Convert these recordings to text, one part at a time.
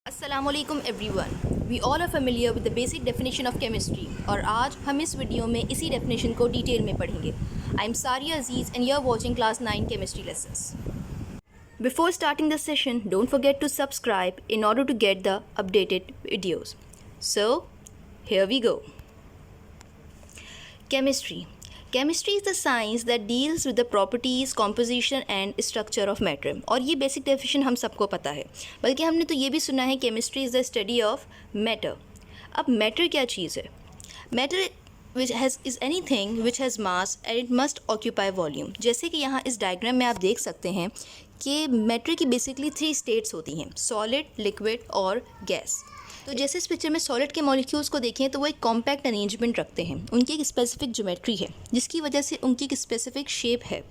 Assalamualaikum everyone. We all are familiar with the basic definition of chemistry और आज हम इस वीडियो में इसी definition को डिटेल में पढ़ेंगे. I'm Saria Aziz and you're watching class 9 chemistry lessons. Before starting the session, don't forget to subscribe in order to get the updated videos. So, here we go. Chemistry is the science that deals with the properties, composition and structure of matter. और ये basic definition हम सबको पता है, बल्कि हमने तो ये भी सुना है chemistry is the study of matter. अब matter क्या चीज़ है? Matter is anything which has mass and it must occupy volume. जैसे कि यहाँ इस डायग्राम में आप देख सकते हैं कि मैटर की बेसिकली 3 स्टेट्स होती हैं, सॉलिड, लिक्विड और गैस. तो जैसे इस पिक्चर में सॉलिड के मॉलिक्यूल्स को देखें तो वो एक कॉम्पैक्ट अरेंजमेंट रखते हैं. उनकी एक स्पेसिफिक ज्योमेट्री है जिसकी वजह से उनकी एक स्पेसिफिक शेप है.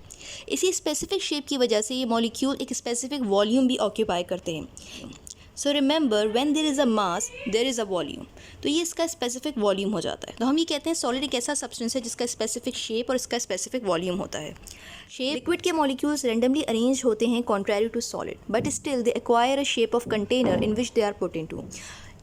इसी स्पेसिफिक शेप की वजह से ये मॉलिक्यूल एक स्पेसिफिक वॉल्यूम भी ऑक्यूपाई करते हैं. So remember when there is a mass there is a volume. तो ये इसका स्पेसिफिक वॉल्यूम हो जाता है. तो हम ये कहते हैं सॉलिड एक ऐसा सब्सटेंस है जिसका स्पेसिफिक शेप और इसका स्पेसिफिक वॉल्यूम होता है. शेप लिक्विड के मॉलिक्यूल्स रैंडमली अरेंज होते हैं contrary to solid, but still they acquire a shape of container in which they are put into.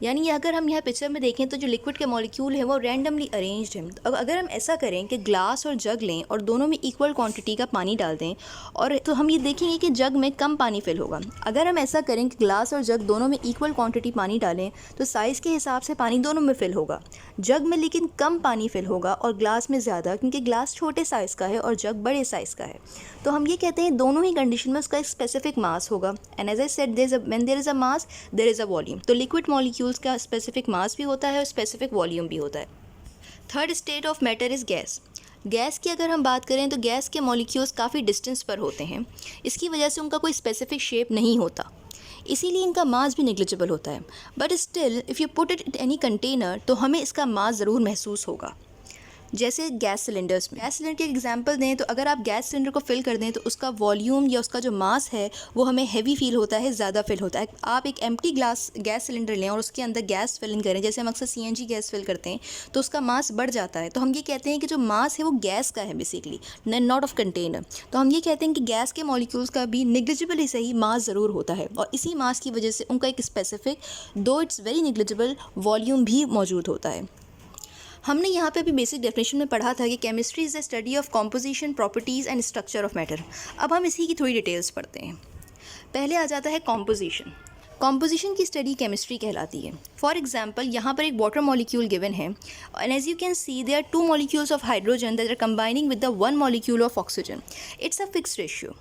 यानी अगर हम यहाँ पिक्चर में देखें तो जो लिक्विड के मॉलिक्यूल है वो रैंडमली अरेंज्ड है. तो अगर हम ऐसा करें कि ग्लास और जग लें और दोनों में इक्वल क्वांटिटी का पानी डाल दें और तो हम ये देखेंगे कि जग में कम पानी फिल होगा. अगर हम ऐसा करें कि ग्लास और जग दोनों में इक्वल क्वांटिटी पानी डालें तो साइज़ के हिसाब से पानी दोनों में फिल होगा. जग में लेकिन कम पानी फिल होगा और ग्लास में ज़्यादा, क्योंकि ग्लास छोटे साइज़ का है और जग बड़े साइज़ का है. तो हम ये कहते हैं दोनों ही कंडीशन में उसका एक स्पेसिफिक मास होगा. And as I said when there is a mass there is a volume. तो लिक्विड मॉलिक्यूल्स का स्पेसिफिक मास भी होता है और स्पेसिफिक वॉल्यूम भी होता है. Third state of matter is gas. Gas की अगर हम बात करें तो गैस के मॉलिक्यूल्स काफ़ी डिस्टेंस पर होते हैं. इसकी वजह से उनका कोई स्पेसिफिक शेप नहीं होता, इसीलिए इनका मास भी नेग्लिजिबल होता है. But still if you put it in any container तो हमें इसका मास ज़रूर महसूस होगा. जैसे गैस सिलेंडर्स में, गैस सिलेंडर के एग्जांपल दें तो अगर आप गैस सिलेंडर को फिल कर दें तो उसका वॉल्यूम या उसका जो मास है वो हमें हैवी फील होता है, ज़्यादा फिल होता है. आप एक एम्प्टी गैस सिलेंडर लें और उसके अंदर गैस फिलिंग करें, जैसे हम अक्सर CNG गैस फिल करते हैं, तो उसका मास बढ़ जाता है. तो हम ये कहते हैं कि जो मास है वो गैस का है बेसिकली, नॉट ऑफ कंटेनर. तो हम ये कहते हैं कि गैस के मॉलिक्यूल्स का भी नेग्लिजिबल ही सही मास ज़रूर होता है और इसी मास की वजह से उनका एक स्पेसिफिक, दो इट्स वेरी नेग्लिजिबल, वॉल्यूम भी मौजूद होता है. हमने यहाँ पे अभी बेसिक डेफिनेशन में पढ़ा था कि chemistry is the study of composition, properties and structure of matter. अब हम इसी की थोड़ी डिटेल्स पढ़ते हैं. पहले आ जाता है कॉम्पोजिशन. कॉम्पोजिशन की स्टडी केमिस्ट्री कहलाती है. फॉर एग्जाम्पल यहाँ पर एक वाटर मॉलिक्यूल गिवन है and as you can see there are 2 molecules of hydrogen that are combining with the 1 molecule of oxygen. It's a fixed ratio.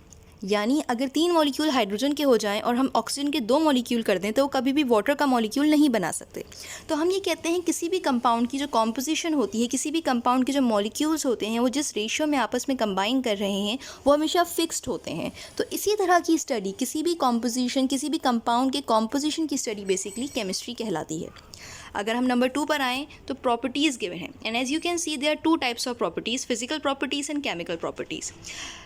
यानी अगर 3 molecule hydrogen के हो जाएं और हम ऑक्सीजन के 2 मॉलिक्यूल कर दें तो वो कभी भी वाटर का मॉलिक्यूल नहीं बना सकते. तो हम ये कहते हैं किसी भी कंपाउंड की जो कॉम्पोजिशन होती है, किसी भी कंपाउंड के जो मॉलिक्यूल्स होते हैं वो जिस रेशियो में आपस में कंबाइन कर रहे हैं वो हमेशा फिक्स्ड होते हैं. तो इसी तरह की स्टडी, किसी भी कॉम्पोजिशन, किसी भी कंपाउंड के कॉम्पोजिशन की स्टडी बेसिकली केमिस्ट्री कहलाती है. अगर हम नंबर 2 पर आएँ तो प्रॉपर्टीज़ गिवन है and as you can see there are 2 types of properties, physical properties and chemical properties.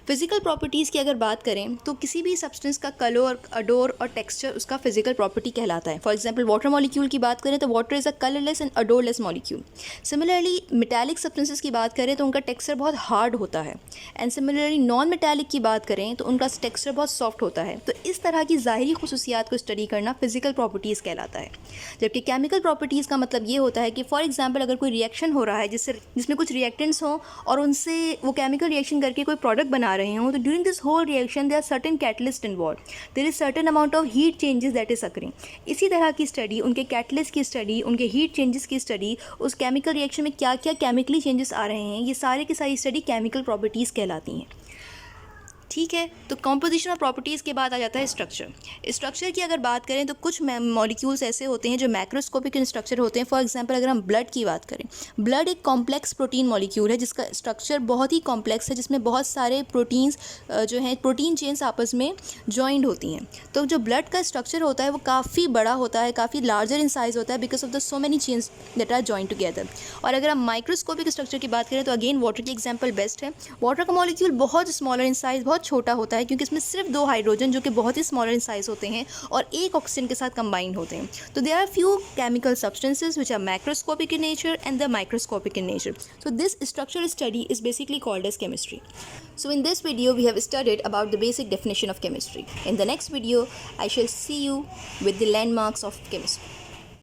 Physical properties की अगर बात करें तो किसी भी सब्सटेंस का कलर, अडोर और टेक्सचर उसका फिजिकल प्रॉपर्टी कहलाता है. फॉर एग्जांपल वाटर मॉलिक्यूल की बात करें तो water is a colourless and odourless molecule. Similarly metallic substances की बात करें तो उनका टेक्सचर बहुत हार्ड होता है एंड सिमिलरली नॉन मेटालिक की बात करें तो उनका टेक्सचर बहुत सॉफ्ट होता है. तो इस तरह की ज़ाहिरी खुसूसियात को स्टडी करना फिजिकल प्रॉपर्टीज़ कहलाता है. जबकि केमिकल प्रॉपर्टीज़ का मतलब ये होता है कि फॉर एग्जांपल अगर कोई रिएक्शन हो रहा है जिसमें कुछ रिएक्टेंट्स हों और उनसे वो केमिकल रिएक्शन करके कोई प्रोडक्ट बना रहे हों, तो during this whole reaction there are certain catalyst involve, there is certain amount of heat changes that is occurring. इसी तरह की स्टडी, उनके कैटलिस्ट की स्टडी, उनके हीट चेंजेस की स्टडी, उस केमिकल रिएक्शन में क्या क्या केमिकली चेंजेस आ रहे हैं, ये सारे की सारी स्टडी केमिकल प्रॉपर्टीज़ कहलाती हैं. ठीक है, तो कॉम्पोजिशन और प्रॉपर्टीज़ के बाद आ जाता है स्ट्रक्चर. स्ट्रक्चर की अगर बात करें तो कुछ मॉलिक्यूल्स ऐसे होते हैं जो मैक्रोस्कोपिक इन स्ट्रक्चर होते हैं. फॉर एग्जांपल अगर हम ब्लड की बात करें, ब्लड एक कॉम्प्लेक्स प्रोटीन मॉलिक्यूल है जिसका स्ट्रक्चर बहुत ही कॉम्प्लेक्स है, जिसमें बहुत सारे प्रोटीन्स जो हैं, प्रोटीन चेन्स आपस में जॉइंड होती हैं. तो जो ब्लड का स्ट्रक्चर होता है वो काफ़ी बड़ा होता है, काफ़ी लार्जर इन साइज़ होता है because of the so many chains that are joined together. और अगर हम माइक्रोस्कोपिक स्ट्रक्चर की बात करें तो अगेन वाटर की एग्जाम्पल बेस्ट है. वाटर का मॉलिक्यूल बहुत स्मॉलर इन साइज़, बहुत बहुत छोटा होता है, क्योंकि इसमें सिर्फ 2 हाइड्रोजन जो कि बहुत ही स्मॉलर इन साइज होते हैं और एक ऑक्सीजन के साथ कंबाइन होते हैं. तो there are few chemical substances which are macroscopic in nature and the microscopic in nature. So this structural study is basically called as chemistry. So in this video we have studied about the basic definition of chemistry. In the next video I shall see you with the landmarks of chemistry.